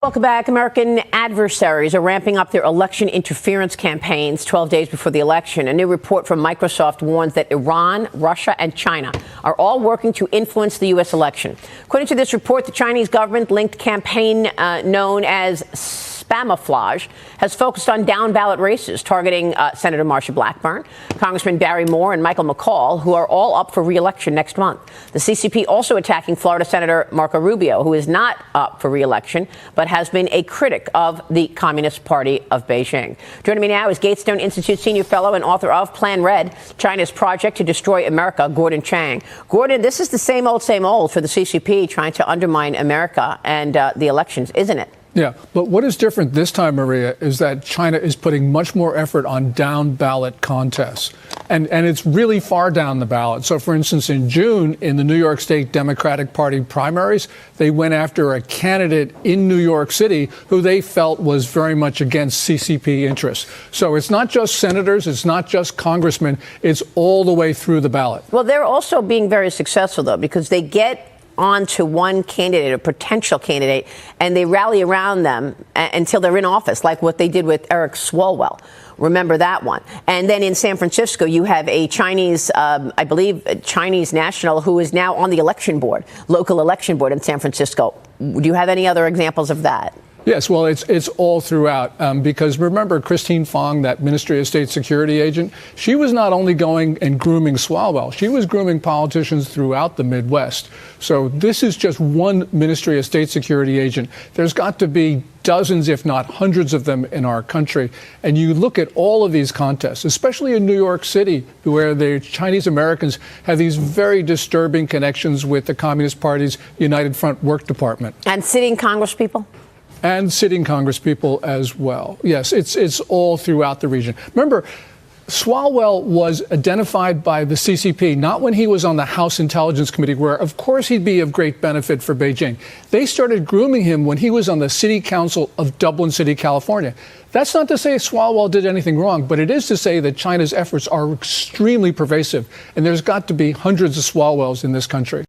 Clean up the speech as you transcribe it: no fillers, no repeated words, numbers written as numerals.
Welcome back. American adversaries are ramping up their election interference campaigns 12 days before the election. A new report from Microsoft warns that Iran, Russia, and China are all working to influence the U.S. election. According to this report, the Chinese government-linked campaign known as Spamouflage has focused on down-ballot races, targeting Senator Marsha Blackburn, Congressman Barry Moore, and Michael McCaul, who are all up for re-election next month. The CCP also attacking Florida Senator Marco Rubio, who is not up for re-election, but has been a critic of the Communist Party of Beijing. Joining me now is Gatestone Institute senior fellow and author of Plan Red, China's Project to Destroy America, Gordon Chang. Gordon, this is the same old for the CCP trying to undermine America and the elections, isn't it? Yeah, but what is different this time, Maria, is that China is putting much more effort on down-ballot contests. And it's really far down the ballot. So, for instance, in June, in the New York State Democratic Party primaries, they went after a candidate in New York City who they felt was very much against CCP interests. So it's not just senators, it's not just congressmen, it's all the way through the ballot. Well, they're also being very successful, though, because they get on to one candidate, a potential candidate, and they rally around them until they're in office, like what they did with Eric Swalwell. Remember that one. And then in San Francisco, you have a Chinese, I believe, a Chinese national who is now on the election board, local election board in San Francisco. Do you have any other examples of that? Yes, well, it's all throughout, because remember Christine Fong, that Ministry of State Security agent, she was not only going and grooming Swalwell, she was grooming politicians throughout the Midwest. So this is just one Ministry of State Security agent. There's got to be dozens, if not hundreds of them in our country. And you look at all of these contests, especially in New York City, where the Chinese Americans have these very disturbing connections with the Communist Party's United Front Work Department. And sitting congresspeople? And sitting congresspeople as well. Yes, it's all throughout the region. Remember, Swalwell was identified by the CCP, not when he was on the House Intelligence Committee, where, of course, he'd be of great benefit for Beijing. They started grooming him when he was on the City Council of Dublin City, California. That's not to say Swalwell did anything wrong, but it is to say that China's efforts are extremely pervasive, and there's got to be hundreds of Swalwells in this country.